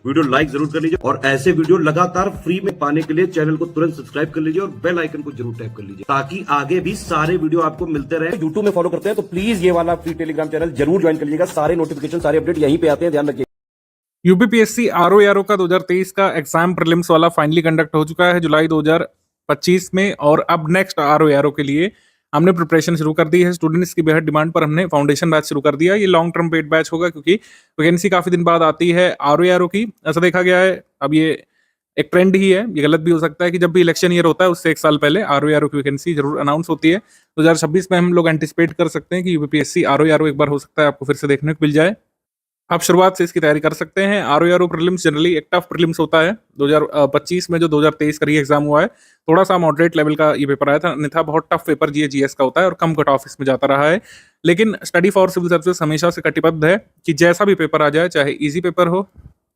Video like जरूर कर लीजिए और ऐसे वीडियो लगातार फ्री में पाने के लिए चैनल को तुरंत सब्सक्राइब कर लीजिए और बेल आइकन को जरूर टैप कर लीजिए ताकि आगे भी सारे वीडियो आपको मिलते रहे। यूट्यूब में फॉलो करते हैं तो प्लीज ये वाला फ्री टेलीग्राम चैनल जरूर ज्वाइन कर लीजिएगा। सारे नोटिफिकेशन सारे अपडेट यहीं पे आते हैं, ध्यान रखिए। यूपीपीएससी आरओ का 2023 का एग्जाम प्रीलिम्स वाला फाइनली कंडक्ट हो चुका है जुलाई 2025 में, और अब नेक्स्ट आरओ के लिए हमने प्रिपरेशन शुरू कर दी है। स्टूडेंट्स की बेहद डिमांड पर हमने फाउंडेशन बैच शुरू कर दिया। ये लॉन्ग टर्म पेड बैच होगा क्योंकि वैकेंसी काफी दिन बाद आती है आरओ की, ऐसा देखा गया है। अब ये एक ट्रेंड ही है, ये गलत भी हो सकता है कि जब भी इलेक्शन ईयर होता है उससे एक साल पहले आरओ की वैकेंसी जरूर अनाउंस होती है। 2026 में हम लोग एंटिसिपेट कर सकते हैं कि यूपीपीएससी आरओ एक बार हो सकता है आपको फिर से देखने को मिल जाए। आप शुरुआत से इसकी तैयारी कर सकते हैं। आरओ प्रीलिम्स जनरली एक टफ प्रीलिम्स होता है। 2025 में जो 2023 का री एग्जाम हुआ है, थोड़ा सा मॉडरेट लेवल का ये पेपर आया था, अन्यथा बहुत टफ पेपर जीएस का होता है और कम कट ऑफ इसमें जाता रहा है। लेकिन स्टडी फॉर सिविल सर्विसेज हमेशा से कटिबद्ध है कि जैसा भी पेपर आ जाए, चाहे ईजी पेपर हो,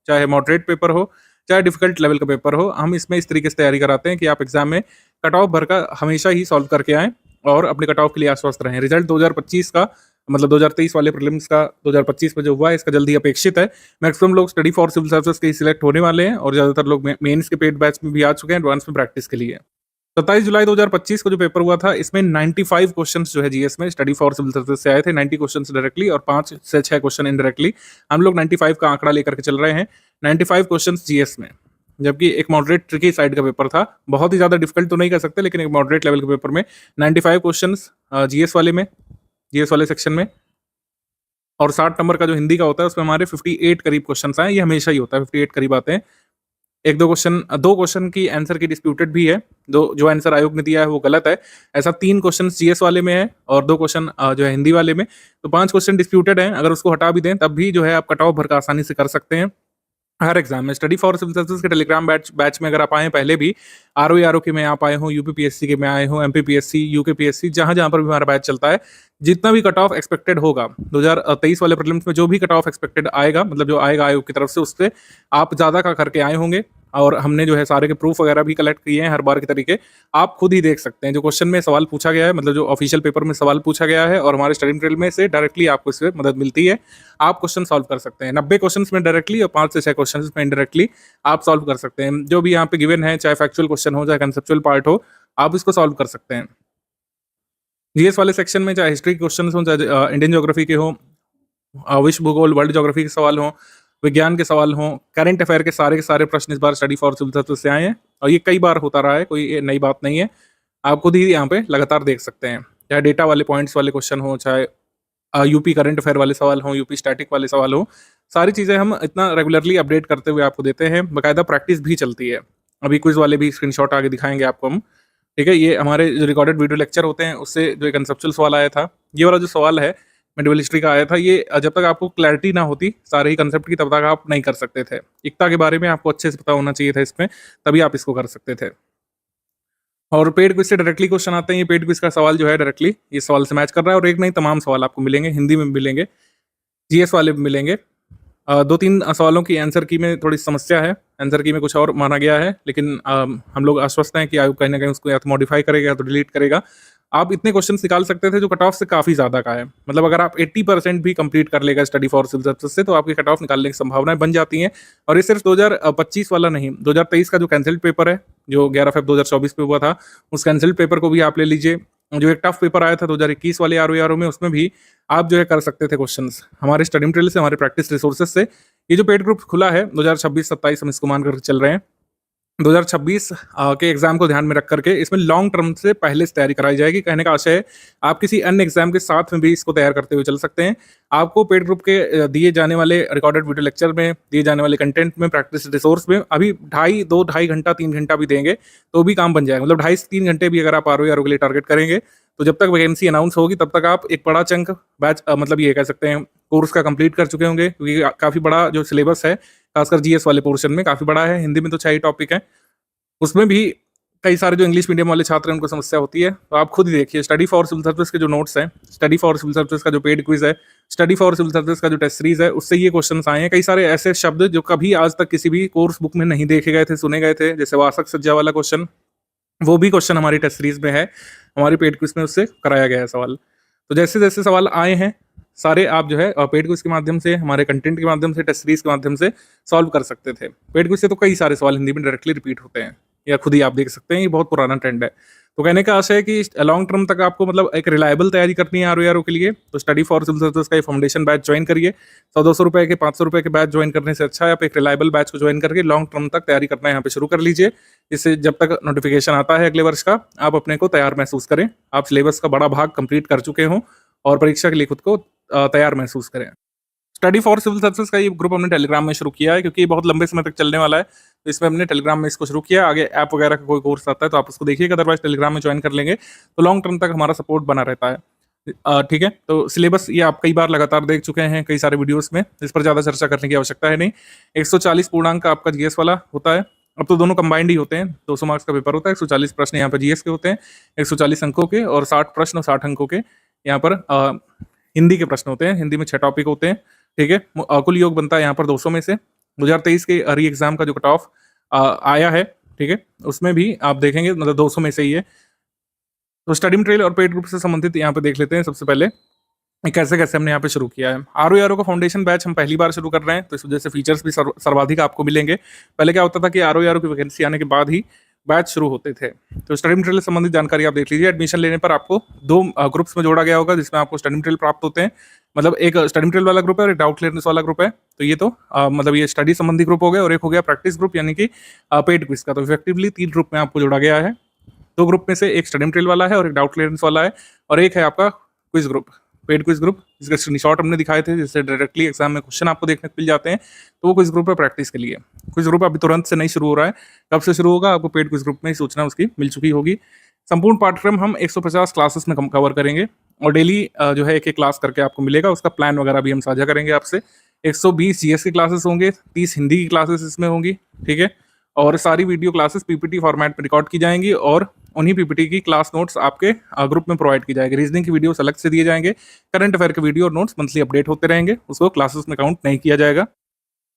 चाहे मॉडरेट पेपर हो, चाहे डिफिकल्ट लेवल का पेपर हो, हम इसमें इस तरीके से तैयारी कराते हैं कि आप एग्जाम में कट ऑफ भर का हमेशा ही सॉल्व करके आएँ और अपने कट ऑफ के लिए आश्वस्त रहें। रिजल्ट 2025 का मतलब 2023 वाले प्रीलिम्स का 2025 में जो हुआ है इसका जल्दी अपेक्षित है। मैक्सिमम लोग स्टडी फॉर सिविल सर्विसेज के ही सिलेक्ट होने वाले हैं और ज़्यादातर लोग मेंस के पेड बैच में भी आ चुके हैं एडवांस में प्रैक्टिस के लिए। 27 जुलाई 2025 को जो पेपर हुआ था इसमें 95 क्वेश्चंस जो है जीएस में स्टडी फॉर सिविल सर्विसेज से आए थे। 90 क्वेश्चंस डायरेक्टली और 5 से 6 क्वेश्चन इनडायरेक्टली। हम लोग 95 का आंकड़ा लेकर के चल रहे हैं। 95 क्वेश्चंस जीएस में, जबकि एक मॉडरेट ट्रिकी साइड का पेपर था। बहुत ही ज़्यादा डिफिकल्ट तो नहीं कर सकते, लेकिन एक मॉडरेट लेवल के पेपर में 95 क्वेश्चंस जीएस वाले सेक्शन में, और 60 नंबर का जो हिंदी का होता है उसमें हमारे 58 करीब क्वेश्चंस आए। ये हमेशा ही होता है, 58 करीब आते हैं। दो क्वेश्चन की आंसर की डिस्प्यूटेड भी है, जो आंसर आयोग ने दिया है वो गलत है। ऐसा 3 क्वेश्चन जीएस वाले में है और 2 क्वेश्चन जो है हिंदी वाले में, तो 5 क्वेश्चन डिस्प्यूटेड हैं। अगर उसको हटा भी दें तब भी जो है आप कट ऑफ भर का आसानी से कर सकते हैं हर एग्जाम में। स्टडी फॉर सिविल सर्विसेज के टेलीग्राम बैच में अगर आप आए, पहले भी आरओ के में आप आए हो, यूपीपीएससी के में आए हो, एमपीपीएससी, यूकेपीएससी, जहां जहां पर भी हमारा बैच चलता है, जितना भी कट ऑफ एक्सपेक्टेड होगा 2023 वाले प्रीलिम्स में, जो भी कट ऑफ एक्सपेक्टेड आएगा, मतलब जो आएगा आयोग की तरफ से, उससे आप ज्यादा का करके आए होंगे। और हमने जो है सारे के प्रूफ वगैरह भी कलेक्ट किए हैं हर बार के तरीके। आप खुद ही देख सकते हैं जो क्वेश्चन में सवाल पूछा गया है, मतलब जो ऑफिशियल पेपर में सवाल पूछा गया है, और हमारे स्टडी मटेरियल में से डायरेक्टली आपको इससे मदद मिलती है। आप क्वेश्चन सॉल्व कर सकते हैं 90 क्वेश्चन में डायरेक्टली और 5 से 6 क्वेश्चन में इनडायरेक्टली आप सॉल्व कर सकते हैं। जो भी यहाँ पे गिवन है, चाहे फैक्चुअल क्वेश्चन हो चाहे कंसेप्चुअल पार्ट हो, आप इसको सॉल्व कर सकते हैं। जीएस वाले सेक्शन में चाहे हिस्ट्री के क्वेश्चन हो, चाहे इंडियन ज्योग्राफी के हो, विश्व भूगोल वर्ल्ड ज्योग्राफी के सवाल हो, विज्ञान के सवाल हों, करंट अफेयर के सारे प्रश्न इस बार स्टडी फॉर सिविल सर्विसेज से आए हैं और ये कई बार होता रहा है, कोई ये नई बात नहीं है। आप खुद ही यहाँ पे लगातार देख सकते हैं, चाहे डेटा वाले पॉइंट्स वाले क्वेश्चन हो, चाहे यूपी करंट अफेयर वाले सवाल हो, यूपी स्टैटिक वाले सवाल हो, सारी चीज़ें हम इतना रेगुलरली अपडेट करते हुए आपको देते हैं। बाकायदा प्रैक्टिस भी चलती है। अभी क्विज वाले भी स्क्रीनशॉट आगे दिखाएंगे आपको हम, ठीक है। ये हमारे जो रिकॉर्डेड वीडियो लेक्चर होते हैं उससे जो एक कंसेप्चुअल सवाल आया था, ये वाला जो सवाल है मेडिवल हिस्ट्री का आया था, ये जब तक आपको क्लैरिटी ना होती सारे ही कंसेप्ट की, तब तक आप नहीं कर सकते थे। एकता के बारे में आपको अच्छे से पता होना चाहिए था इसमें, तभी आप इसको कर सकते थे। और पेड क्विज से डायरेक्टली क्वेश्चन आते हैं। ये पेड क्विज का सवाल जो है डायरेक्टली इस सवाल से मैच कर रहा है, और एक नहीं तमाम सवाल आपको मिलेंगे, हिंदी में भी मिलेंगे, जीएस वाले भी मिलेंगे। 2-3 सवालों की आंसर की में थोड़ी समस्या है, आंसर की में कुछ और माना गया है, लेकिन हम लोग आश्वस्त हैं कि आयोग कहीं ना कहीं उसको या तो मॉडिफाई करेगा या तो डिलीट करेगा। आप इतने क्वेश्चन निकाल सकते थे जो कट ऑफ से काफ़ी ज़्यादा का है। मतलब अगर आप 80% भी कंप्लीट कर लेगा स्टडी फॉर सिविल सर्विसेज से, तो आपकी कट ऑफ निकालने की संभावनाएं बन जाती हैं। और ये सिर्फ 2025 वाला नहीं, 2023 का जो कैंसिल्ड पेपर है, जो 11 फरवरी 2024 में हुआ था, उस कैंसिल्ड पेपर को भी आप ले लीजिए। जो एक टफ पेपर आया था 2021 वाले आरओ में, उसमें भी आप जो है कर सकते थे क्वेश्चंस हमारे स्टडी मटेरियल से, हमारे प्रैक्टिस रिसोर्सेज से। ये जो पेड ग्रुप खुला है 2026-27 हम इसको मान कर चल रहे हैं। 2026 के एग्जाम को ध्यान में रख करके इसमें लॉन्ग टर्म से पहले से तैयारी कराई जाएगी। कहने का आशय है आप किसी अन्य एग्जाम के साथ में भी इसको तैयार करते हुए चल सकते हैं। आपको पेड ग्रुप के दिए जाने वाले रिकॉर्डेड वीडियो लेक्चर में, दिए जाने वाले कंटेंट में, प्रैक्टिस रिसोर्स में अभी 2.5 घंटा 3 घंटा भी देंगे तो भी काम बन जाएगा। मतलब 2.5 से 3 घंटे भी अगर आप आरओ के लिए टारगेट करेंगे, तो जब तक वैकेंसी अनाउंस होगी तब तक आप एक बड़ा चंक बैच मतलब ये कह सकते हैं कोर्स का कंप्लीट कर चुके होंगे, क्योंकि काफ़ी बड़ा जो सिलेबस है खासकर जीएस वाले पोर्शन में काफ़ी बड़ा है। हिंदी में तो 6 ही टॉपिक है, उसमें भी कई सारे जो इंग्लिश मीडियम वाले छात्र हैं उनको समस्या होती है। तो आप खुद ही देखिए स्टडी फॉर सिविल सर्विस के जो नोट्स हैं, स्टडी फॉर सिविल सर्विस का जो पेड क्विज है, स्टडी फॉर सिविल सर्विस का जो टेस्ट सीरीज है, उससे ये क्वेश्चन आए हैं। कई सारे ऐसे शब्द जो कभी आज तक किसी भी कोर्स बुक में नहीं देखे गए थे, सुने गए थे, जैसे वासक सज्जा वाला क्वेश्चन, वो भी क्वेश्चन हमारी टेस्ट सीरीज में है, हमारी पेड क्विज में उससे कराया गया है सवाल। तो जैसे जैसे सवाल आए हैं सारे आप जो है पेड क्विज के माध्यम से, हमारे कंटेंट के माध्यम से, टेस्ट सीरीज के माध्यम से सॉल्व कर सकते थे। पेड क्विज से तो कई सारे सवाल हिंदी में डायरेक्टली रिपीट होते हैं, या खुद ही आप देख सकते हैं, ये बहुत पुराना ट्रेंड है। तो कहने का आशय है कि लॉन्ग टर्म तक आपको मतलब एक रिलायबल तैयारी करनी है आरओ के लिए, तो स्टडी फॉर सिविल सर्विसेज का ये फाउंडेशन बैच ज्वाइन करिए। 100-200 रुपए के, 500 रुपए के बैच ज्वाइन करने से अच्छा है आप एक रिलायबल बैच को ज्वाइन करके लॉन्ग टर्म तक तैयारी करना यहाँ पे शुरू कर लीजिए। इससे जब तक नोटिफिकेशन आता है अगले वर्ष का, आप अपने को तैयार महसूस करें, आप सिलेबस का बड़ा भाग कंप्लीट कर चुके हों और परीक्षा के लिए खुद को तैयार महसूस करें। स्टडी फॉर सिविल सर्विसेज का ये ग्रुप हमने टेलीग्राम में शुरू किया है, क्योंकि ये बहुत लंबे समय तक चलने वाला है, तो इसमें हमने टेलीग्राम में इसको शुरू किया। आगे ऐप वगैरह का कोई कोर्स आता है तो आप उसको देखिएगा, अदरवाइज टेलीग्राम में ज्वाइन कर लेंगे तो लॉन्ग टर्म तक हमारा सपोर्ट बना रहता है। ठीक है, तो सिलेबस ये आप कई बार लगातार देख चुके हैं कई सारे वीडियोस में, इस पर ज़्यादा चर्चा करने की आवश्यकता है नहीं। 140 पूर्णांक का आपका जीएस वाला होता है, अब तो दोनों कंबाइंड ही होते हैं, 200 मार्क्स का पेपर होता है, 140 प्रश्न यहाँ पर जीएस के होते हैं, 140 अंकों के, और 60 प्रश्न और 60 अंकों के यहाँ पर हिंदी के प्रश्न होते हैं। हिंदी में 6 टॉपिक होते हैं। ठीक है, कुल योग बनता है यहाँ पर 200 में से। 2023 के री एग्जाम का जो कट ऑफ आया है, ठीक है, उसमें भी आप देखेंगे मतलब 200 में से ही है। तो स्टडी मटेरियल और पेड ग्रुप से संबंधित यहाँ पे देख लेते हैं सबसे पहले कैसे कैसे हमने यहाँ पे शुरू किया है। आरओ का फाउंडेशन बैच हम पहली बार शुरू कर रहे हैं, तो इस वजह से फीचर्स भी सर्वाधिक आपको मिलेंगे। पहले क्या होता था कि आरओ की वैकेंसी आने के बाद ही बैच शुरू होते थे। तो स्टडी मटेरियल से संबंधित जानकारी आप देख लीजिए। एडमिशन लेने पर आपको 2 ग्रुप्स में जोड़ा गया होगा, जिसमें आपको स्टडी मटेरियल प्राप्त होते हैं। मतलब एक स्टडी मटेरियल वाला ग्रुप है और एक डाउट क्लियरेंस वाला ग्रुप है। तो ये तो मतलब ये स्टडी संबंधी ग्रुप हो गया, और एक हो गया प्रैक्टिस ग्रुप यानी कि पेड क्विज का। तो इफेक्टिवली 3 ग्रुप में आपको जोड़ा गया है। 2 ग्रुप में से एक स्टडी मटेरियल वाला है और एक डाउट क्लियरेंस वाला है, और एक है आपका quiz group, paid quiz group, जिसके स्क्रीनशॉट हमने दिखाए थे, जिससे डायरेक्टली एग्जाम में क्वेश्चन आपको देखने को मिल जाते हैं। तो वो क्विज ग्रुप है प्रैक्टिस के लिए। क्विज ग्रुप अभी तुरंत से नहीं शुरू हो रहा है, कब से शुरू होगा आपको पेड क्विज ग्रुप में ही सूचना उसकी मिल चुकी होगी। संपूर्ण पाठ्यक्रम हम 150 क्लासेस में कवर करेंगे, और डेली जो है एक क्लास करके आपको मिलेगा। उसका प्लान वगैरह भी हम साझा करेंगे आपसे। 120 जीएस की क्लासेस होंगे, 30 हिंदी की क्लासेस इसमें होंगी। ठीक है, और सारी वीडियो क्लासेस पीपीटी फॉर्मेट में रिकॉर्ड की जाएंगी, और उन्हीं पीपीटी की क्लास नोट्स आपके ग्रुप में प्रोवाइड की जाएगी। रीजनिंग की वीडियोस अलग से दिए जाएंगे, करंट अफेयर के वीडियो और नोट्स मंथली अपडेट होते रहेंगे, उसको क्लासेस में काउंट नहीं किया जाएगा।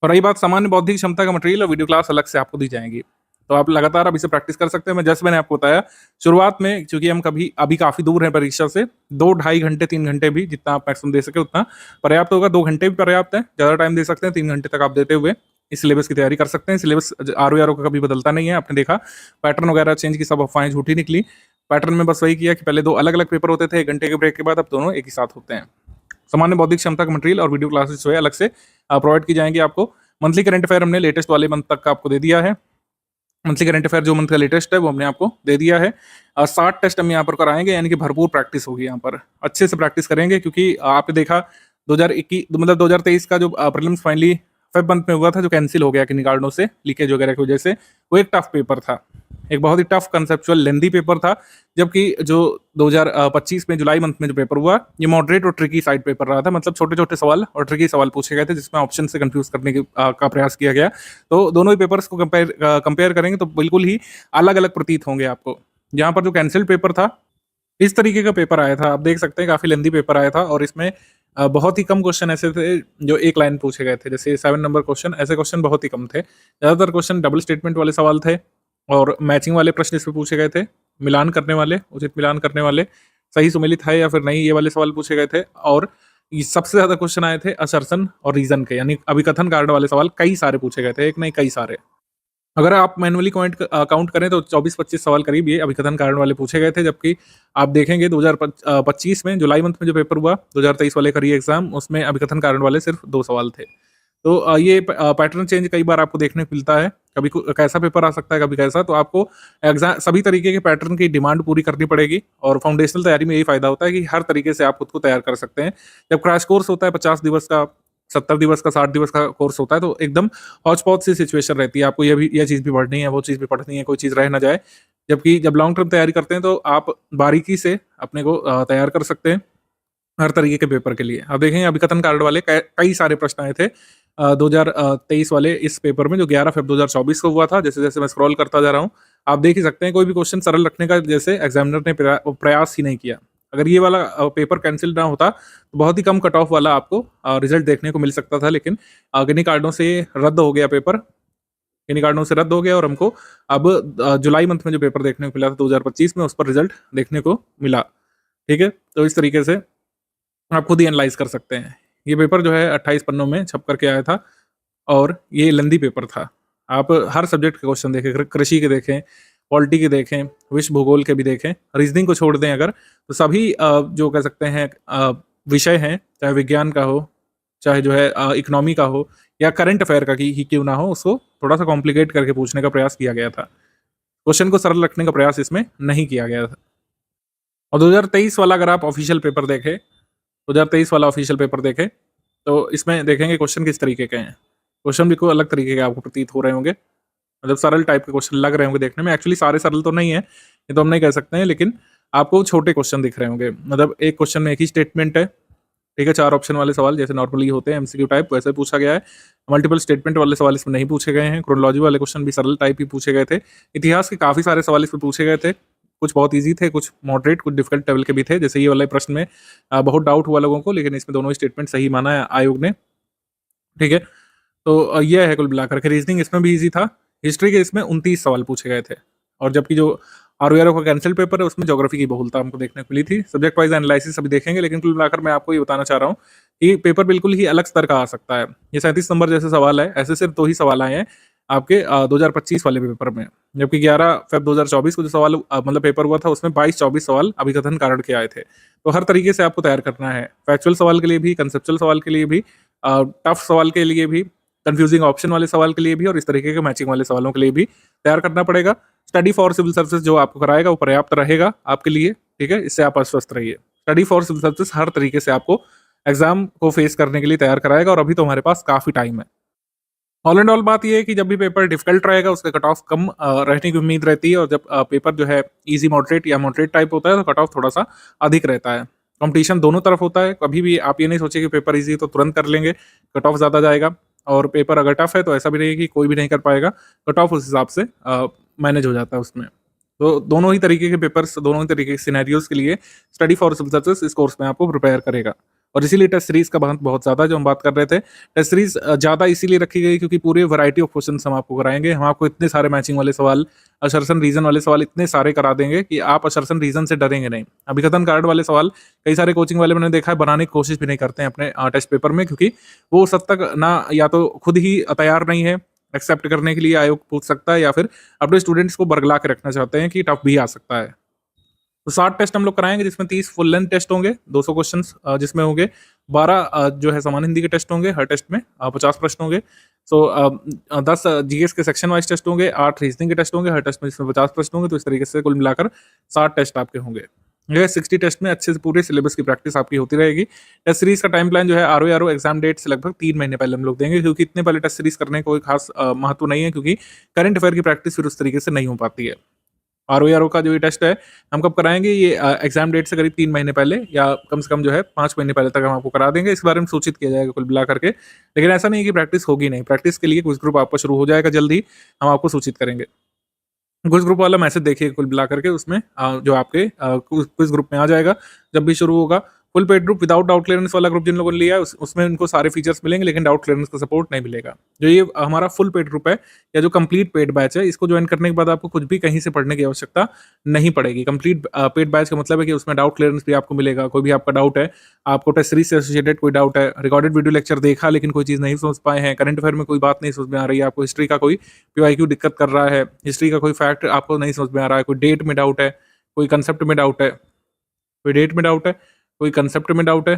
और रही बात सामान्य बौद्धिक क्षमता का मटेरियल और वीडियो क्लास अलग से आपको दी जाएंगी, तो आप लगातार अब इसे प्रैक्टिस कर सकते हैं। मैंने आपको बताया शुरुआत में, क्योंकि हम अभी काफ़ी दूर हैं परीक्षा से, 2-2.5 घंटे 3 घंटे भी जितना आप मैक्सिमम दे सके उतना पर्याप्त होगा। 2 घंटे भी पर्याप्त है, ज़्यादा टाइम दे सकते हैं, 3 घंटे तक आप देते हुए इस सिलेबस की तैयारी कर सकते हैं। सिलेबस आरओ का कभी बदलता नहीं है, आपने देखा पैटर्न वगैरह चेंज की सब अफवाहें झूठी निकली। पैटर्न में बस वही किया कि पहले 2 अलग अलग पेपर होते थे 1 घंटे के ब्रेक के बाद, अब दोनों एक ही साथ होते हैं। सामान्य बौद्धिक क्षमता का मटेरियल और वीडियो क्लासेस जो है अलग से प्रोवाइड की जाएंगी आपको। मंथली करंट अफेयर हमने लेटेस्ट वाले मंथ तक का आपको दे दिया है। मंथली करंट अफेयर जो मंथ का लेटेस्ट है वो हमने आपको दे दिया है। 60 टेस्ट हम यहाँ पर कराएंगे, यानी कि भरपूर प्रैक्टिस होगी। यहाँ पर अच्छे से प्रैक्टिस करेंगे, क्योंकि आपने देखा 2021 मतलब 2023 का जो प्रीलिम्स फाइनली फेब मंथ में हुआ था, जो कैंसिल हो गया किन्हीं कारणों से, लीकेज वगैरह की वजह से, वो एक टफ पेपर था, एक बहुत ही टफ कंसेप्चुअल लेंदी पेपर था। जबकि जो 2025 में जुलाई मंथ में जो पेपर हुआ, ये मॉडरेट और ट्रिकी साइड पेपर रहा था। मतलब छोटे छोटे सवाल और ट्रिकी सवाल पूछे गए थे, जिसमें ऑप्शन से कंफ्यूज करने का प्रयास किया गया। तो दोनों ही पेपर्स को कंपेयर करेंगे तो बिल्कुल ही अलग अलग प्रतीत होंगे आपको। यहाँ पर जो कैंसिल्ड पेपर था, इस तरीके का पेपर आया था, आप देख सकते हैं काफी लेंदी पेपर आया था, और इसमें बहुत ही कम क्वेश्चन ऐसे थे जो एक लाइन पूछे गए थे। जैसे 7 नंबर क्वेश्चन, ऐसे क्वेश्चन बहुत ही कम थे। ज्यादातर क्वेश्चन डबल स्टेटमेंट वाले सवाल थे, और मैचिंग वाले प्रश्न इसमें पूछे गए थे, मिलान करने वाले, उचित मिलान करने वाले, सही सुमेलित है या फिर नहीं, ये वाले सवाल पूछे गए थे। और सबसे ज्यादा क्वेश्चन आए थे असर्शन और रीजन के, यानी अभिकथन कारण वाले सवाल कई सारे पूछे गए थे, एक नहीं कई सारे। अगर आप मैनुअली काउंट करें तो 24-25 सवाल करीब ये अभिकथन कारण वाले पूछे गए थे। जबकि आप देखेंगे 2025 में जुलाई मंथ में जो पेपर हुआ 2023 वाले का री एग्जाम, उसमें अभिकथन कारण वाले सिर्फ 2 सवाल थे। तो ये पैटर्न चेंज कई बार आपको देखने को मिलता है, कभी कैसा पेपर आ सकता है, कभी कैसा। तो आपको एग्जाम सभी तरीके के पैटर्न की डिमांड पूरी करनी पड़ेगी, और फाउंडेशनल तैयारी में यही फायदा होता है कि हर तरीके से आप खुद को तैयार कर सकते हैं। जब क्रैश कोर्स होता है 50 दिवस का, 70 दिवस का, 60 दिवस का कोर्स होता है, तो एकदम हौच पौच सी सिचुएशन रहती है। आपको यह चीज़ भी पढ़नी है, वो चीज़ भी पढ़नी है, कोई चीज़ रह ना जाए। जबकि जब लॉन्ग टर्म तैयारी करते हैं तो आप बारीकी से अपने को तैयार कर सकते हैं हर तरीके के पेपर के लिए। आप देखेंगे अभिकथन कारण वाले कई सारे प्रश्न आए थे 2023 वाले इस पेपर में, जो 11 फरवरी 2024 को हुआ था। जैसे जैसे मैं स्क्रॉल करता जा रहा हूँ, आप देख ही सकते हैं कोई भी क्वेश्चन सरल रखने का जैसे एग्जामिनर ने प्रयास ही नहीं किया। अगर ये वाला पेपर कैंसिल ना होता तो बहुत ही कम कट ऑफ वाला आपको रिजल्ट देखने को मिल सकता था, लेकिन किन्हीं कारणों से रद्द हो गया पेपर, किन्हीं कारणों से रद्द हो गया, और हमको अब जुलाई मंथ में जो पेपर देखने को मिला था 2025 में, उस पर रिजल्ट देखने को मिला। ठीक है, तो इस तरीके से आप खुद ही एनालाइज कर सकते हैं। ये पेपर जो है 28 पन्नों में छप करके आया था और ये लेंदी पेपर था। आप हर सब्जेक्ट के क्वेश्चन देखें, कृषि के देखें, पॉलिटी के देखें, विश्व भूगोल के भी देखें, रीजनिंग को छोड़ दें अगर, तो सभी जो कह सकते हैं विषय हैं, चाहे विज्ञान का हो, चाहे जो है इकोनॉमी का हो या करंट अफेयर का ही क्यों ना हो, उसको थोड़ा-सा कॉम्प्लिकेट करके पूछने का प्रयास किया गया था। क्वेश्चन को सरल रखने का प्रयास इसमें नहीं किया गया था। और 2023 वाला अगर आप ऑफिशियल पेपर देखें, 2023 वाला ऑफिशियल पेपर देखें, तो इसमें देखेंगे क्वेश्चन किस तरीके के हैं। क्वेश्चन भी कोई अलग तरीके के आपको प्रतीत हो रहे होंगे, मतलब सरल टाइप के क्वेश्चन लग रहे होंगे देखने में। एक्चुअली सारे सरल तो नहीं है, ये तो हम नहीं कह सकते हैं, लेकिन आपको छोटे क्वेश्चन दिख रहे होंगे। मतलब एक क्वेश्चन में एक ही स्टेटमेंट है, ठीक है, 4 ऑप्शन वाले सवाल जैसे नॉर्मली होते हैं एमसीक्यू टाइप, वैसे पूछा गया है। मल्टीपल स्टेटमेंट वाले सवाल इसमें नहीं पूछे गए हैं। क्रोनोलॉजी वाले क्वेश्चन भी सरल टाइप ही पूछे गए थे। इतिहास के काफ़ी सारे सवाल इसमें पूछे गए थे। कुछ बहुत ईज़ी थे, कुछ मॉडरेट, कुछ डिफिकल्ट लेवल के भी थे। जैसे ये वाले प्रश्न में बहुत डाउट हुआ लोगों को, लेकिन इसमें दोनों स्टेटमेंट सही माना है आयोग ने, ठीक है। तो ये है कुल मिलाकर के। रीजनिंग इसमें भी ईज़ी था। हिस्ट्री के इसमें 29 सवाल पूछे गए थे, और जबकि जो आरओआरओ का कैंसिल पेपर है उसमें ज्योग्राफी की बहुलता हमको देखने को मिली थी। सब्जेक्ट वाइज एनालिसिस अभी देखेंगे, लेकिन कुल मिलाकर मैं आपको ये बताना चाह रहा हूँ कि पेपर बिल्कुल ही अलग स्तर का आ सकता है। ये 37 नंबर जैसे सवाल है, ऐसे सिर्फ 2 ही सवाल आए हैं आपके 2025 वाले पेपर में, जबकि 11 फ़रवरी 2024 को जो सवाल मतलब पेपर हुआ था उसमें 22-24 सवाल अभिकथन कारण के आए थे। तो हर तरीके से आपको तैयार करना है, फैक्चुअल सवाल के लिए भी, कंसेप्चुअल सवाल के लिए भी, टफ सवाल के लिए भी, कंफ्यूजिंग ऑप्शन वाले सवाल के लिए भी, और इस तरीके के मैचिंग वाले सवालों के लिए भी तैयार करना पड़ेगा। स्टडी फॉर सिविल सर्विसेज जो आपको कराएगा वो पर्याप्त रहेगा आपके लिए, ठीक है, इससे आप आश्वस्त रहिए। स्टडी फॉर सिविल सर्विसेज हर तरीके से आपको एग्जाम को फेस करने के लिए तैयार कराएगा, और अभी तो हमारे पास काफी टाइम है। ऑल एंड ऑल बात ये है कि जब भी पेपर डिफिकल्ट रहेगा उसका कट ऑफ कम रहने की उम्मीद रहती है, और जब पेपर जो है इजी मॉडरेट या मॉडरेट टाइप होता है तो कट ऑफ थोड़ा सा अधिक रहता है। कंपटीशन दोनों तरफ होता है, कभी भी आप ये नहीं सोचिए कि पेपर इजी है तो तुरंत कर लेंगे, कट ऑफ ज़्यादा जाएगा। और पेपर अगर टफ है तो ऐसा भी नहीं है कि कोई भी नहीं कर पाएगा, कट ऑफ उस हिसाब से मैनेज हो जाता है उसमें। तो दोनों ही तरीके के पेपर्स, दोनों ही तरीके के सिनेरियोज के लिए स्टडी फॉर सिविल सर्विसेज इस कोर्स में आपको प्रिपेयर करेगा। और इसीलिए टेस्ट सीरीज का बहुत ज़्यादा जो हम बात कर रहे थे, टेस्ट सीरीज ज़्यादा इसीलिए रखी गई क्योंकि पूरे वैरायटी ऑफ क्वेश्चन हम आपको कराएंगे। हम आपको इतने सारे मैचिंग वाले सवाल, असर्शन रीजन वाले सवाल इतने सारे करा देंगे कि आप असर्शन रीजन से डरेंगे नहीं। अभिकथन कार्ड वाले सवाल कई सारे कोचिंग वाले मैंने देखा है बनाने की कोशिश भी नहीं करते हैं अपने टेस्ट पेपर में, क्योंकि वो उस हद तक ना या तो खुद ही तैयार नहीं है एक्सेप्ट करने के लिए, आयोग पूछ सकता है, या फिर अपने स्टूडेंट्स को बरगला के रखना चाहते हैं कि टफ भी आ सकता है। तो 60 टेस्ट हम लोग कराएंगे, जिसमें 30 फुल लेंथ टेस्ट होंगे, 200 क्वेश्चंस जिसमें होंगे, 12 जो है सामान्य हिंदी के टेस्ट होंगे, हर टेस्ट में 50 प्रश्न होंगे। सो 10 जीएस के सेक्शन वाइज टेस्ट होंगे, 8 रीजनिंग के टेस्ट होंगे, हर टेस्ट में इसमें 50 प्रश्न होंगे। तो इस तरीके से कुल मिलाकर 60 टेस्ट आपके होंगे। ये 60 टेस्ट में अच्छे से पूरे सिलेबस की प्रैक्टिस आपकी होती रहेगी। टेस्ट सीरीज का टाइम प्लान जो है आरओआरओ एग्जाम डेट से लगभग 3 महीने पहले हम लोग देंगे, क्योंकि इतने पहले टेस्ट सीरीज करने का कोई खास महत्व नहीं है, क्योंकि करंट अफेयर की प्रैक्टिस फिर उस तरीके से नहीं हो पाती है। आरओआरओ का जो ये टेस्ट है हम कब कराएंगे, ये एग्जाम डेट से करीब 3 महीने पहले, या कम से कम जो है 5 महीने पहले तक हम आपको करा देंगे। इस बारे में सूचित किया जाएगा कुल मिला करके। लेकिन ऐसा नहीं है कि प्रैक्टिस होगी नहीं, प्रैक्टिस के लिए क्विज ग्रुप आपका शुरू हो जाएगा जल्द ही, हम आपको सूचित करेंगे। क्विज ग्रुप वाला मैसेज देखिए कुल मिला करके, उसमें जो आपके क्विज ग्रुप में आ जाएगा जब भी शुरू होगा। Full paid group without doubt clearance वाला ग्रुप जिन लोगों ने लिया है उसमें उनको सारे फीचर्स मिलेंगे, लेकिन डाउट क्लियरेंस का सपोर्ट नहीं मिलेगा। जो ये हमारा फुल पेड ग्रुप है या जो कंप्लीट पेड बैच है, इसको ज्वाइन करने के बाद आपको कुछ भी कहीं से पढ़ने की आवश्यकता नहीं पड़ेगी। कंप्लीट पेड बैच का मतलब है कि उसमें डाउट क्लियरेंस भी आपको मिलेगा। कोई भी आपका डाउट है, आपको टेस्ट सीरीज से एसोसिएटेड कोई डाउट है, रिकॉर्डेड वीडियो लेक्चर देखा लेकिन कोई चीज़ नहीं समझ पाए हैं, करंट अफेयर में कोई बात नहीं समझ में आ रही है आपको, हिस्ट्री का कोई पीवाईक्यू दिक्कत कर रहा है, हिस्ट्री का कोई फैक्ट आपको नहीं समझ में आ रहा है, कोई डेट में डाउट है, कोई कंसेप्ट में डाउट है, कोई डेट में डाउट है, कोई कंसेप्ट में डाउट है,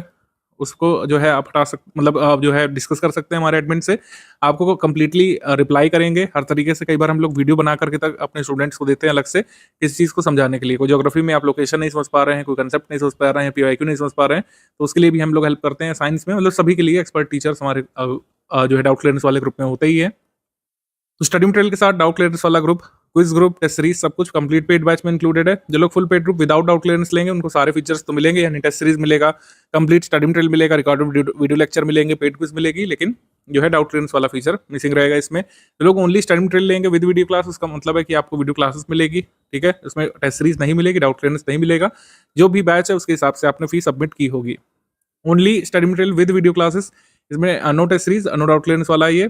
उसको जो है आप हटा मतलब आप जो है डिस्कस कर सकते हैं हमारे एडमिन से। आपको कंप्लीटली रिप्लाई करेंगे हर तरीके से। कई बार हम लोग वीडियो बना करके तक अपने स्टूडेंट्स को देते हैं अलग से इस चीज़ को समझाने के लिए। कोई ज्योग्राफी में आप लोकेशन नहीं समझ पा रहे हैं, कोई कंसेप्ट नहीं समझ पा रहे हैं, पीवाईक्यू नहीं समझ पा रहे हैं, तो उसके लिए भी हम लोग हेल्प करते हैं। साइंस में मतलब सभी के लिए एक्सपर्ट टीचर्स हमारे जो है डाउट क्लियरेंस वाले ग्रुप में होते ही है। तो स्टडी मटेरियल के साथ डाउट क्लियरेंस वाला ग्रुप, क्विज ग्रुप, टेस्ट सीरीज सब कुछ कंप्लीट पेड बैच में इंक्लूडेड है। जो लोग full paid group without doubt clearance लेंगे उनको सारे फीचर्स तो मिलेंगे, यानी टेस्ट सीरीज मिलेगा, कंप्लीट स्टडी मटेरियल मिलेगा, रिकॉर्डेड वीडियो लेक्चर मिलेंगे, पेड क्विज मिलेगी, लेकिन जो है डाउट क्लियरेंस वाला फीचर मिसिंग रहेगा इसमें। जो लोग ओनली स्टडी मटेरियल लेंगे विद वीडियो क्लास, उसका मतलब है कि आपको वीडियो क्लासेस मिलेगी, ठीक है, उसमें टेस्ट सीरीज नहीं मिलेगी, डाउट क्लियरेंस नहीं मिलेगा। जो भी बैच है उसके हिसाब से आपने फीस सबमिट की होगी। Only study material with video classes, इसमें no test series no doubt clearance वाला ये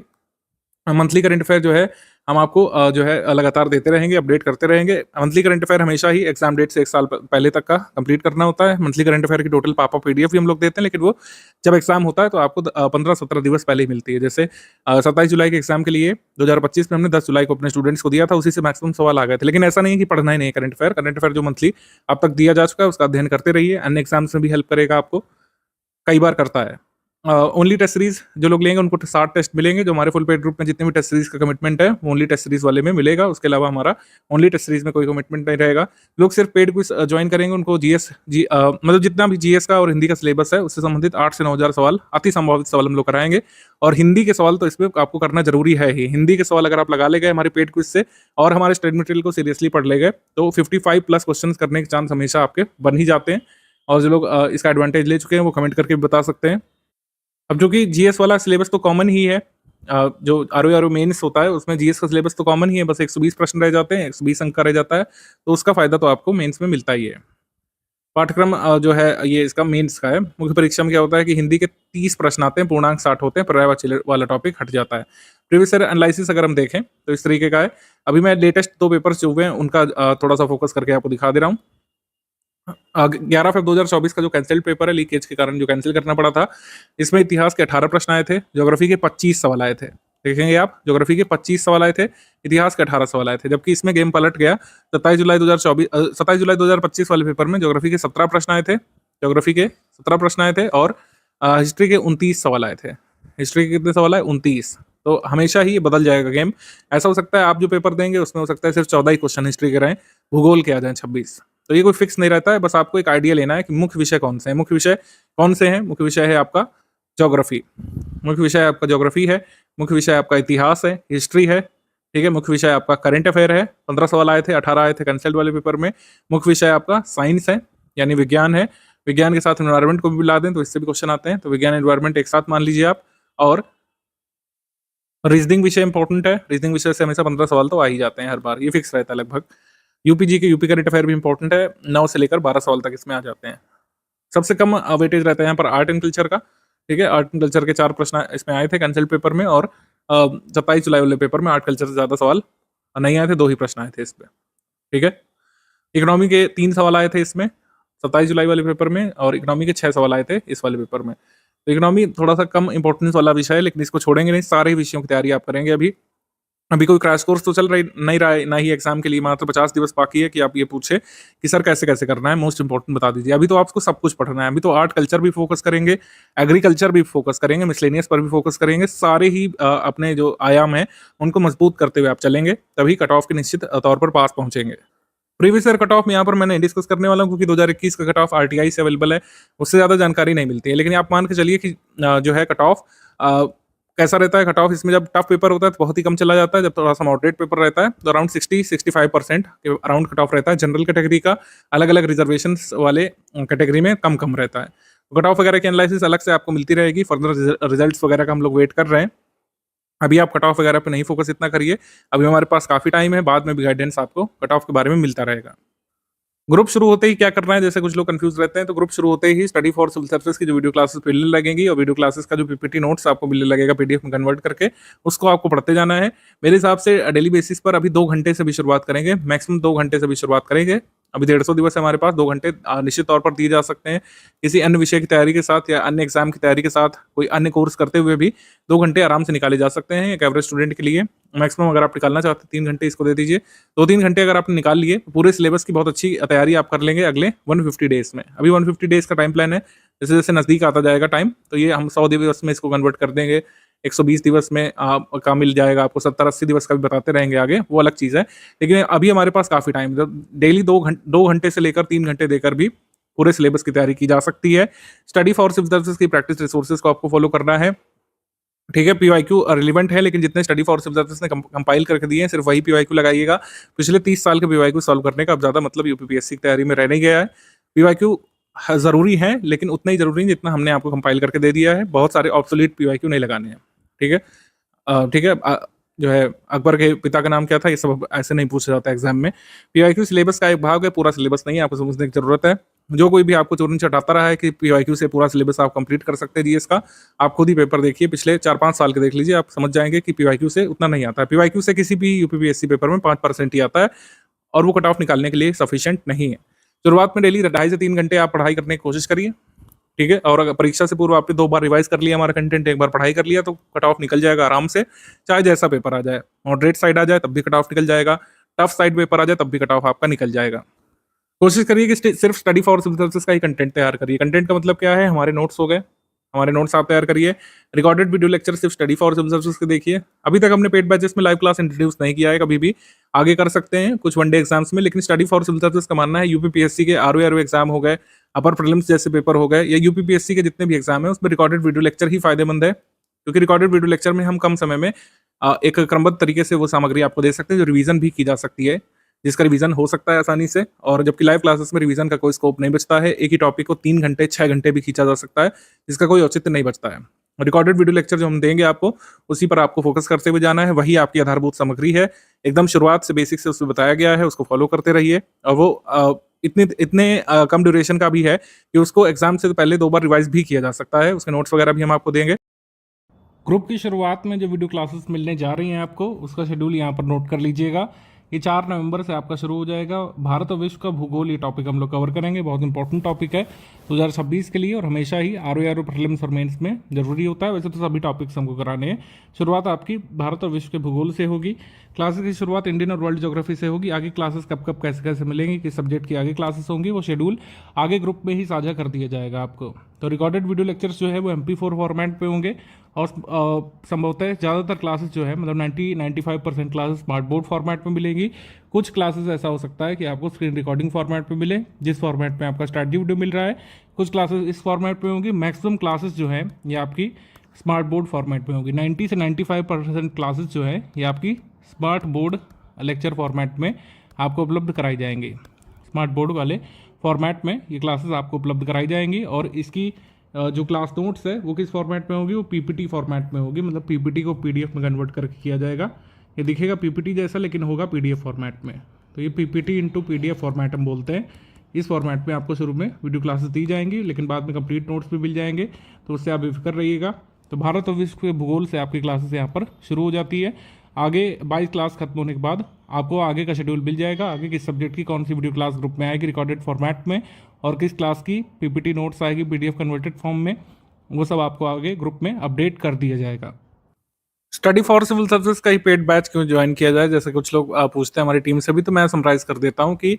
मंथली करंट अफेयर जो है हम आपको जो है लगातार देते रहेंगे, अपडेट करते रहेंगे। मंथली करंट अफेयर हमेशा ही एग्जाम डेट से 1 साल पहले तक का कंप्लीट करना होता है। मंथली करंट अफेयर की टोटल पापा पीडीएफ भी हम लोग देते हैं, लेकिन वो जब एग्जाम होता है तो आपको 15-17 दिवस पहले ही मिलती है। जैसे 27 जुलाई के एग्जाम के लिए 2025 में हमने 10 जुलाई को अपने स्टूडेंट्स को दिया था, उसी से मैक्सिमम सवाल आ गए थे। लेकिन ऐसा नहीं है कि पढ़ना ही नहीं है करंट अफेयर जो मंथली अब तक दिया जा चुका है उसका अध्ययन करते रहिए। अन्य एग्जाम्स में भी हेल्प करेगा आपको, कई बार करता है। ओनली टेस्ट सीरीज जो लोग लेंगे उनको 60 टेस्ट मिलेंगे। जो हमारे फुल पेड ग्रुप में जितने भी टेस्ट सीरीज का कमिटमेंट है वो ओनली टेस्ट सीरीज वाले में मिलेगा। उसके अलावा हमारा ओनली टेस्ट सीरीज में कोई कमिटमेंट नहीं रहेगा। लोग सिर्फ पेड क्विज ज्वाइन करेंगे, उनको मतलब जितना भी जीएस का और हिंदी का सिलेबस है उससे संबंधित 8 से 9,000 सवाल, अति संभावित सवाल हम लोग कराएंगे। और हिंदी के सवाल तो इसमें आपको करना जरूरी है ही। हिंदी के सवाल अगर आप लगा ले गए हमारे पेड क्विज से और हमारे स्टडी मटेरियल को सीरियसली पढ़ ले गए तो 55 प्लस क्वेश्चन करने के चांस हमेशा आपके बन ही जाते हैं। और जो लोग इसका एडवांटेज ले चुके हैं वो कमेंट करके भी बता सकते हैं। अब जो कि जीएस वाला सिलेबस तो कॉमन ही है, जो आरओ मेंस होता है उसमें जीएस का सिलेबस तो कॉमन ही है, बस 120 प्रश्न रह जाते हैं, 120 अंक का रह जाता है, तो उसका फायदा तो आपको मेंस में मिलता ही है। पाठ्यक्रम जो है ये इसका मेंस का है। मुख्य परीक्षा में क्या होता है कि हिंदी के 30 प्रश्न आते हैं, पूर्णांक 60 होते हैं, पर्यायवाची वाला टॉपिक हट जाता है। प्रीवियस ईयर एनालिसिस अगर हम देखें तो इस तरीके का है। अभी मैं लेटेस्ट 2 पेपर्स जो हुए हैं उनका थोड़ा सा फोकस करके आपको दिखा दे रहा हूँ। 11 फरवरी 2024 का जो कैंसिल्ड पेपर है लीकेज के कारण जो कैंसिल करना पड़ा था, इसमें इतिहास के 18 प्रश्न आए थे, ज्योग्राफी के 25 सवाल आए थे। देखेंगे आप, ज्योग्राफी के 25 सवाल आए थे, इतिहास के 18 सवाल आए थे। जबकि इसमें गेम पलट गया। 27 जुलाई 2025 वाले पेपर में ज्योग्राफी के 17 प्रश्न आए थे, ज्योग्राफी के 17 प्रश्न आए थे और हिस्ट्री के 29 सवाल आए थे। हिस्ट्री के कितने सवाल आए? 29। तो हमेशा ही ये बदल जाएगा गेम। ऐसा हो सकता है आप जो पेपर देंगे उसमें हो सकता है सिर्फ 14 ही क्वेश्चन हिस्ट्री के रहें, भूगोल के आ जाएं 26। तो ये कोई फिक्स नहीं रहता है, बस आपको एक आइडिया लेना है कि मुख्य विषय कौन से हैं। मुख्य विषय कौन से हैं? मुख्य विषय है आपका ज्योग्राफी, मुख्य विषय आपका ज्योग्राफी है, मुख्य विषय आपका इतिहास है, हिस्ट्री है, ठीक है। मुख्य विषय आपका करंट अफेयर है, 15 सवाल आए थे, 18 आए थे कैंसल्ड वाले पेपर में। मुख्य विषय आपका साइंस है यानी विज्ञान है, विज्ञान के साथ एनवायरमेंट को भी मिला दें तो इससे भी क्वेश्चन आते हैं, तो विज्ञान एनवायरमेंट एक साथ मान लीजिए आप। और रीजनिंग विषय इंपॉर्टेंट है, रीजनिंग विषय से हमेशा 15 सवाल तो आ ही जाते हैं हर बार, ये फिक्स रहता है लगभग। यूपी करंट अफेयर भी इंपॉर्टेंट है, 9 से लेकर 12 सवाल तक इसमें आ जाते हैं। सबसे कम वेटेज रहता है यहाँ पर आर्ट एंड कल्चर का, ठीक है। आर्ट एंड कल्चर के 4 प्रश्न इसमें आए थे कैंसिल पेपर में और 27 जुलाई वाले पेपर में आर्ट कल्चर से ज्यादा सवाल नहीं आए थे, 2 ही प्रश्न आए थे इस पे, ठीक है। इकोनॉमी के 3 सवाल आए थे इसमें 27 जुलाई वाले पेपर में और इकोनॉमी के 6 सवाल आए थे इस वाले पेपर में। तो इकोनॉमी थोड़ा सा कम इंपॉर्टेंस वाला विषय है, लेकिन इसको छोड़ेंगे नहीं, सारे विषयों की तैयारी आप करेंगे। अभी कोई क्रैश कोर्स तो चल रही नहीं रहा है, ना ही एग्जाम के लिए मात्र 50 दिवस बाकी है कि आप ये पूछे कि सर कैसे कैसे करना है, मोस्ट इंपॉर्टेंट बता दीजिए। अभी तो आपको सब कुछ पढ़ना है, अभी तो आर्ट कल्चर भी फोकस करेंगे, एग्रीकल्चर भी फोकस करेंगे, मिसलेनियस पर भी फोकस करेंगे। सारे ही अपने जो आयाम है उनको मजबूत करते हुए आप चलेंगे, तभी कट ऑफ के निश्चित तौर पर पास पहुंचेंगे। प्रीवियस ईयर कट ऑफ में यहाँ पर मैंने डिस्कस करने वाला हूँ क्योंकि 2021 का कट ऑफ आरटीआई से अवेलेबल है, उससे ज़्यादा जानकारी नहीं मिलती है। लेकिन आप मान के चलिए कि जो है कट ऑफ कैसा रहता है। कट ऑफ इसमें जब टफ पेपर होता है तो बहुत ही कम चला जाता है, जब थोड़ा सा मॉडरेट पेपर रहता है तो अराउंड 60-65% के अराउंड कट ऑफ रहता है। जनरल कैटेगरी का अलग अलग रिजर्वेशन वाले कैटेगरी में कम कम रहता है। कट ऑफ वगैरह की एनालिसिस अलग से आपको मिलती रहेगी, फर्दर रिजल्ट्स वगैरह का हम लोग वेट कर रहे हैं। अभी आप कट ऑफ वगैरह पे नहीं फोकस इतना करिए, अभी हमारे पास काफ़ी टाइम है, बाद में भी गाइडेंस आपको कट ऑफ के बारे में मिलता रहेगा। ग्रुप शुरू होते ही क्या करना है, जैसे कुछ लोग कंफ्यूज रहते हैं, तो ग्रुप शुरू होते ही स्टडी फॉर सिविल सर्विसेज की जो वीडियो क्लासेस मिलने लगेंगी और वीडियो क्लासेस का जो पीपीटी नोट्स आपको मिलने लगेगा पीडीएफ में कन्वर्ट करके, उसको आपको पढ़ते जाना है। मेरे हिसाब से डेली बेसिस पर अभी 2 घंटे से भी शुरुआत करेंगे, मैक्सिमम 2 घंटे से भी शुरुआत करेंगे। अभी 150 दिवस है हमारे पास, 2 घंटे निश्चित तौर पर दिए जा सकते हैं। किसी अन्य विषय की तैयारी के साथ या अन्य एग्जाम की तैयारी के साथ कोई अन्य कोर्स करते हुए भी 2 घंटे आराम से निकाले जा सकते हैं एक एवरेज स्टूडेंट के लिए। मैक्सिमम अगर आप निकालना चाहते हैं 3 घंटे इसको दे दीजिए। 2-3 घंटे अगर आपने निकाल लिए तो पूरे सिलेबस की बहुत अच्छी तैयारी आप कर लेंगे अगले 150 डेज में। अभी 150 डेज का टाइम प्लान है, जैसे जैसे नज़दीक आता जाएगा टाइम तो ये हम 100 दिवस में इसको कन्वर्ट कर देंगे, 120 दिवस में का मिल जाएगा आपको, 70-80 दिवस का भी बताते रहेंगे आगे, वो अलग चीज़ है। लेकिन अभी हमारे पास काफ़ी टाइम, डेली 2 घंटे से लेकर 3 घंटे देकर भी पूरे सिलेबस की तैयारी की जा सकती है। स्टडी फॉर सिविल सर्विसेज की प्रैक्टिस रिसोर्सेज को आपको फॉलो करना है, ठीक है। पीवाईक्यू रिलेवेंट है, लेकिन जितने स्टडी फॉर सिविल सर्विसेज ने कंपाइल करके दिए हैं सिर्फ वही पीवाईक्यू लगाइएगा। पिछले 30 साल के पीवाईक्यू सॉल्व करने का अब ज़्यादा मतलब यूपीपीएससी की तैयारी में रह नहीं गया है। पीवाईक्यू ज़रूरी है, लेकिन उतना ही ज़रूरी नहीं जितना हमने आपको कंपाइल करके दे दिया है। बहुत सारे ऑब्सोलीट पीवाईक्यू नहीं लगाने हैं, ठीक है। ठीक है, जो है अकबर के पिता का नाम क्या था, ये सब ऐसे नहीं पूछा जाता एग्जाम में। पीवाईक्यू सिलेबस का एक भाग है, पूरा सिलेबस नहीं है, आपको समझने की जरूरत है। जो कोई भी आपको चोरी चटाता रहा है कि पीवाईक्यू से पूरा सिलेबस आप कंप्लीट कर सकते हैं जीएस का, आप खुद ही पेपर देखिए, पिछले 4-5 साल के देख लीजिए, आप समझ जाएंगे कि पीवाईक्यू से उतना नहीं आता है। पीवाईक्यू से किसी भी यूपीपीएससी पेपर में 5% ही आता है और वो कट ऑफ निकालने के लिए सफिशिएंट नहीं है। शुरुआत में डेली 2.5 से 3 घंटे आप पढ़ाई करने की कोशिश करिए, ठीक है। और अगर परीक्षा से पूर्व आपने 2 बार रिवाइज कर लिया हमारा कंटेंट, एक बार पढ़ाई कर लिया, तो कट ऑफ निकल जाएगा आराम से, चाहे जैसा पेपर आ जाए। मॉडरेट साइड आ जाए तब भी कट ऑफ निकल जाएगा, टफ साइड पेपर आ जाए तब भी कट ऑफ आपका निकल जाएगा। कोशिश करिए कि सिर्फ स्टडी फॉर सिविल सर्विसेज का ही कंटेंट तैयार करिए। कंटेंट का मतलब क्या है, हमारे नोट्स हो गए, हमारे नोट्स आप तैयार करिए। रिकॉर्डेड वीडियो लेक्चर सिर्फ स्टडी फॉर सिविल सर्विसेज के देखिए। अभी तक हमने पेड बैचेस में लाइव क्लास इंट्रोड्यूस नहीं किया है, कभी भी आगे कर सकते हैं कुछ वनडे एग्जाम्स में, लेकिन स्टडी फॉर सिविल सर्विसेज का मानना है यूपीपीएससी के आरओ एग्जाम हो गए, अपर प्रीलिम्स जैसे पेपर हो गए, या यूपीपीएससी के जितने भी एग्जाम है उसमें रिकॉर्डेड वीडियो लेक्चर ही फायदेमंद है, क्योंकि रिकॉर्डेड वीडियो लेक्चर में हम कम समय में एक क्रमबद्ध तरीके से वो सामग्री आपको दे सकते हैं जो रिवीजन भी की जा सकती है, जिसका रिवीजन हो सकता है आसानी से। और जबकि लाइव क्लासेस में रिवीजन का कोई स्कोप नहीं बचता है, एक ही टॉपिक को 3 घंटे 6 घंटे भी खींचा जा सकता है, जिसका कोई औचित्य नहीं बचता है। रिकॉर्डेड वीडियो लेक्चर जो हम देंगे आपको, उसी पर आपको फोकस करते हुए जाना है, वही आपकी आधारभूत सामग्री है, एकदम शुरुआत से बेसिक से उसमें बताया गया है, उसको फॉलो करते रहिए। और वो इतने कम ड्यूरेशन का भी है कि उसको एग्जाम से पहले 2 बार रिवाइज भी किया जा सकता है, उसके नोट्स वगैरह भी हम आपको देंगे। ग्रुप की शुरुआत में जो वीडियो क्लासेस मिलने जा रही हैं आपको, उसका शेड्यूल यहाँ पर नोट कर लीजिएगा। ये 4 नवंबर से आपका शुरू हो जाएगा। भारत और विश्व का भूगोल, ये टॉपिक हम लोग कवर करेंगे, बहुत इंपॉर्टेंट टॉपिक है 2026 के लिए, और हमेशा ही आरओ प्रीलिम्स और मेंस में जरूरी होता है। वैसे तो सभी टॉपिक्स हमको कराने हैं। शुरुआत आपकी भारत और विश्व के भूगोल से होगी। क्लासेस की शुरुआत इंडियन और वर्ल्ड ज्योग्राफी से होगी। आगे क्लासेस कब कब कैसे कैसे मिलेंगी, किस सब्जेक्ट की आगे क्लासेस होंगी, वो शेड्यूल आगे ग्रुप में ही साझा कर दिया जाएगा आपको। तो रिकॉर्डेड वीडियो लेक्चर्स जो है वो MP4 फॉर्मेट पे होंगे, और संभवतः ज़्यादातर क्लासेस जो है, मतलब 90-95% क्लासेस स्मार्ट बोर्ड फॉर्मेट में मिलेंगी। कुछ क्लासेस ऐसा हो सकता है कि आपको स्क्रीन रिकॉर्डिंग फॉर्मेट में मिले, जिस फॉर्मेट में आपका स्टडी वीडियो मिल रहा है। कुछ क्लासेस इस फॉर्मेट में होंगी। मैक्सिमम क्लासेस जो है ये आपकी स्मार्ट बोर्ड फॉर्मेट में होगी। 90 से 95% क्लासेस जो है ये आपकी स्मार्ट बोर्ड लेक्चर फॉर्मेट में आपको उपलब्ध कराई जाएंगी। स्मार्ट बोर्ड वाले फॉर्मेट में ये क्लासेस आपको उपलब्ध कराई जाएंगी। और इसकी जो क्लास नोट्स है वो किस फॉर्मेट में होगी, वो पीपीटी फॉर्मेट में होगी, मतलब पीपीटी को पीडीएफ में कन्वर्ट करके किया जाएगा। ये दिखेगा पीपीटी जैसा, लेकिन होगा पीडीएफ फॉर्मेट में। तो ये पीपीटी इंटू पीडीएफ फॉर्मेट हम बोलते हैं। इस फॉर्मेट में आपको शुरू में वीडियो क्लासेस दी जाएंगी, लेकिन बाद में कंप्लीट नोट्स भी मिल जाएंगे, तो उससे आप बेफिक्र रहिएगा। तो भारत और विश्व के भूगोल से आपकी क्लासेस यहाँ पर शुरू हो जाती है। आगे 22 क्लास खत्म होने के बाद आपको आगे का शेड्यूल मिल जाएगा, आगे किस सब्जेक्ट की कौन सी वीडियो क्लास ग्रुप में आएगी रिकॉर्डेड फॉर्मेट में, और किस क्लास की पीपीटी नोट्स आएगी पीडीएफ कन्वर्टेड फॉर्म में, वो सब आपको आगे ग्रुप में अपडेट कर दिया जाएगा। स्टडी फॉर सिविल सर्विसेज का ही पेड बैच क्यों ज्वाइन किया जाए, जैसे कुछ लोग पूछते हैं हमारी टीम से भी, तो मैं समराइज कर देता हूँ कि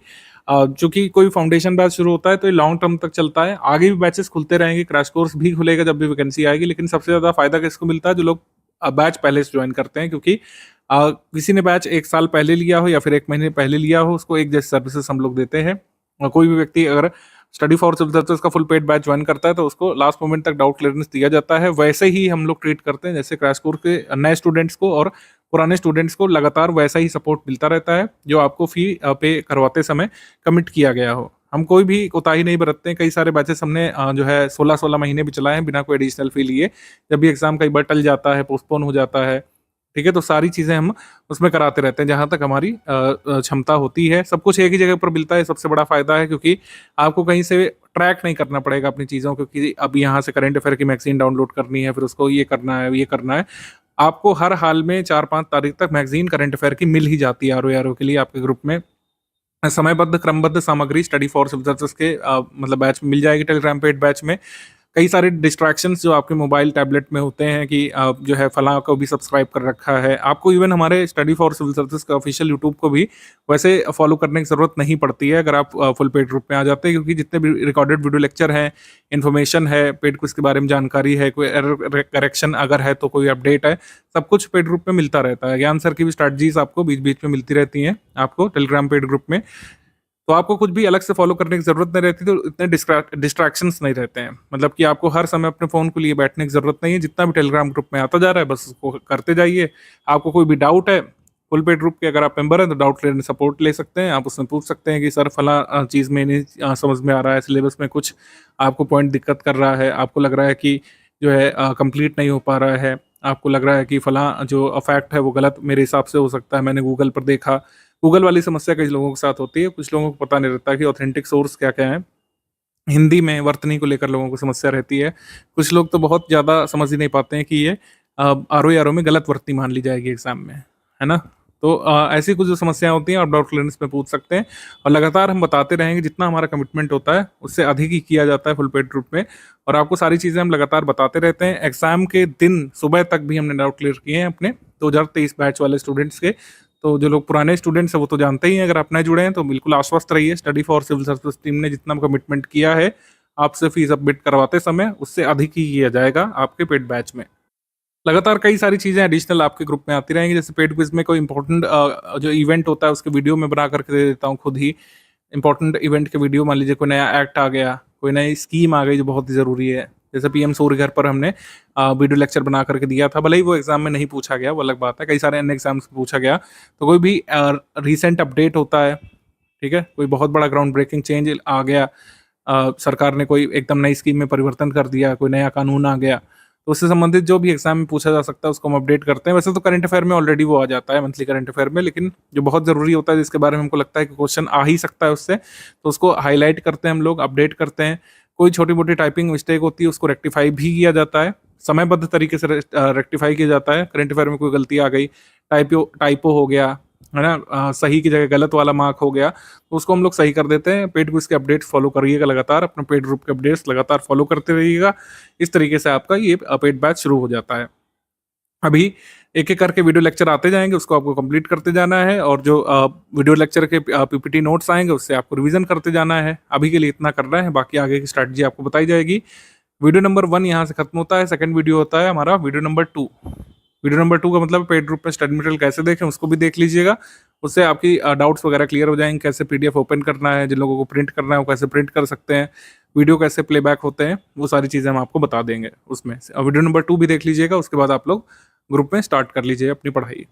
चूंकि कोई फाउंडेशन बैच शुरू होता है तो ये लॉन्ग टर्म तक चलता है। आगे भी बैचेस खुलते रहेंगे, क्रैश कोर्स भी खुलेगा जब भी वैकेंसी आएगी, लेकिन सबसे ज़्यादा फायदा किसको मिलता है, जो लोग बैच पहले से ज्वाइन करते हैं। क्योंकि किसी ने बैच 1 साल पहले लिया हो या फिर 1 महीने पहले लिया हो, उसको एक जैसे सर्विसेज हम लोग देते हैं। और कोई भी व्यक्ति अगर स्टडी फॉर सिविल सर्विसेज का फुल पेड बैच ज्वाइन करता है तो उसको लास्ट मोमेंट तक डाउट क्लियरेंस दिया जाता है। वैसे ही हम लोग ट्रीट करते हैं जैसे क्रैश कोर्स के नए स्टूडेंट्स को, और पुराने स्टूडेंट्स को लगातार वैसा ही सपोर्ट मिलता रहता है जो आपको फी पे करवाते समय कमिट किया गया हो। हम कोई भी कोताही नहीं बरतते हैं। कई सारे बैचेस हमने जो है 16-16 महीने भी चलाए हैं बिना कोई एडिशनल फी लिए। जब भी एग्जाम कई बार टल जाता है, पोस्टपोन हो जाता है, ठीक है, तो सारी चीज़ें हम उसमें कराते रहते हैं जहाँ तक हमारी क्षमता होती है। सब कुछ एक ही जगह पर मिलता है, सबसे बड़ा फायदा है, क्योंकि आपको कहीं से ट्रैक नहीं करना पड़ेगा अपनी चीज़ों को कि अब यहाँ से करंट अफेयर की मैगजीन डाउनलोड करनी है, फिर उसको ये करना है, ये करना है। आपको हर हाल में 4-5 तारीख तक मैगजीन करंट अफेयर की मिल ही जाती है आरओ के लिए। आपके ग्रुप में समयबद्ध क्रमबद्ध सामग्री स्टडी फॉर सिविल सर्विसेज के मतलब बैच में मिल जाएगी। टेलीग्राम पेड बैच में कई सारे डिस्ट्रैक्शंस जो आपके मोबाइल टैबलेट में होते हैं कि जो है फलां को भी सब्सक्राइब कर रखा है, आपको इवन हमारे स्टडी फॉर सिविल सर्विसेज का ऑफिशियल यूट्यूब को भी वैसे फॉलो करने की ज़रूरत नहीं पड़ती है अगर आप फुल पेड ग्रुप में आ जाते हैं, क्योंकि जितने भी रिकॉर्डेड वीडियो लेक्चर हैं, इन्फॉर्मेशन है, पेड क्विज के बारे में जानकारी है, कोई एरर करेक्शन अगर है तो कोई अपडेट है, सब कुछ पेड ग्रुप में मिलता रहता है। ज्ञान सर की भी स्ट्रैटेजीज आपको बीच बीच में मिलती रहती हैं आपको टेलीग्राम पेड ग्रुप में, तो आपको कुछ भी अलग से फॉलो करने की जरूरत नहीं रहती, तो इतने डिस्ट्रैक्शंस नहीं रहते हैं। मतलब कि आपको हर समय अपने फ़ोन को लिए बैठने की ज़रूरत नहीं है। जितना भी टेलीग्राम ग्रुप में आता जा रहा है बस उसको करते जाइए। आपको कोई भी डाउट है, फुल पेड ग्रुप के अगर आप मेंबर हैं तो डाउट क्लियर सपोर्ट ले सकते हैं। आप उसमें पूछ सकते हैं कि सर फला चीज़ में नहीं समझ में आ रहा है, सिलेबस में कुछ आपको पॉइंट दिक्कत कर रहा है, आपको लग रहा है कि जो है कंप्लीट नहीं हो पा रहा है, आपको लग रहा है कि फला जो फैक्ट है वो गलत मेरे हिसाब से हो सकता है, मैंने गूगल पर देखा। गूगल वाली समस्या कई लोगों के साथ होती है, कुछ लोगों को पता नहीं रहता कि ऑथेंटिक सोर्स क्या-क्या है। हिंदी में वर्तनी को लेकर लोगों को समस्या रहती है। कुछ लोग तो बहुत ज़्यादा समझ ही नहीं पाते हैं कि ये आरओ में गलत वर्तनी मान ली जाएगी एग्ज़ाम में, है ना? तो ऐसी कुछ जो समस्याएँ होती हैं आप डाउट क्लियरेंस में पूछ सकते हैं और लगातार हम बताते रहेंगे, जितना हमारा कमिटमेंट होता है उससे अधिक ही किया जाता है फुल पेड ग्रुप में और आपको सारी चीज़ें हम लगातार बताते रहते हैं। एग्ज़ाम के दिन सुबह तक भी हमने डाउट क्लियर किए हैं अपने 2023 बैच वाले स्टूडेंट्स के। तो जो लोग पुराने स्टूडेंट्स हैं वो तो जानते ही हैं, अगर आप नए जुड़े हैं तो बिल्कुल आश्वस्त रहिए, study for civil service team ने जितना कमिटमेंट किया है आपसे फीस सबमिट करवाते समय, उससे अधिक ही किया जाएगा आपके पेड बैच में। लगातार कई सारी चीज़ें एडिशनल आपके ग्रुप में आती रहेंगी, जैसे पेड क्विज में कोई इंपॉर्टेंट जो इवेंट होता है उसके वीडियो मैं बना करके दे देता हूँ खुद ही। इंपॉर्टेंट इवेंट के वीडियो, मान लीजिए कोई नया एक्ट आ गया, कोई नई स्कीम आ गई जो बहुत ही ज़रूरी है, जैसे पीएम सूर्य घर पर हमने वीडियो लेक्चर बना करके दिया था, भले ही वो एग्जाम में नहीं पूछा गया, वो अलग बात है, कई सारे अन्य एग्जाम्स में पूछा गया। तो कोई भी रिसेंट अपडेट होता है, ठीक है, कोई बहुत बड़ा ग्राउंड ब्रेकिंग चेंज आ गया, सरकार ने कोई एकदम नई स्कीम में परिवर्तन कर दिया, कोई नया कानून आ गया, तो उससे संबंधित जो भी एग्जाम में पूछा जा सकता है उसको हम अपडेट करते हैं। वैसे तो करंट अफेयर में ऑलरेडी वो आ जाता है, मंथली करंट अफेयर में, लेकिन जो बहुत ज़रूरी होता है जिसके बारे में हमको लगता है कि क्वेश्चन आ ही सकता है उससे, तो उसको हाईलाइट करते हैं हम लोग, अपडेट करते हैं। कोई छोटी मोटी टाइपिंग मिस्टेक होती है उसको रेक्टिफाई भी किया जाता है, समयबद्ध तरीके से रेक्टिफाई किया जाता है। करंट अफेयर में कोई गलती आ गई, टाइपो हो गया, है ना, सही की जगह गलत वाला मार्क हो गया, तो उसको हम लोग सही कर देते हैं। पेड क्विज के अपडेट्स फॉलो करिएगा लगातार, अपने पेड ग्रुप के अपडेट्स लगातार फॉलो करते रहिएगा। इस तरीके से आपका ये पेड बैच शुरू हो जाता है। अभी एक-एक करके वीडियो लेक्चर आते जाएँगे, उसको आपको कंप्लीट करते जाना है और जो वीडियो लेक्चर के पीपीटी नोट्स आएँगे, उससे आपको रिवीजन करते जाना है। अभी के लिए इतना करना है, बाकी आगे की स्ट्रैटेजी आपको बताई जाएगी। वीडियो नंबर 1 यहाँ से खत्म होता है, सेकंड वीडियो होता है हमारा वीडियो नंबर 2। वीडियो नंबर 2 का मतलब पेड ग्रुप में स्टडी मटेरियल कैसे देखें, उसको भी देख लीजिएगा। उससे आपकी डाउट्स वगैरह क्लियर हो जाएँगे, कैसे पीडीएफ ओपन करना है, जिन लोगों को प्रिंट करना है वो कैसे प्रिंट कर सकते हैं, वीडियो कैसे प्लेबैक होते हैं, वो सारी चीज़ें हम आपको बता देंगे उसमें। वीडियो नंबर 2 भी देख लीजिएगा, उसके बाद आप लोग ग्रुप में स्टार्ट कर लीजिए अपनी पढ़ाई।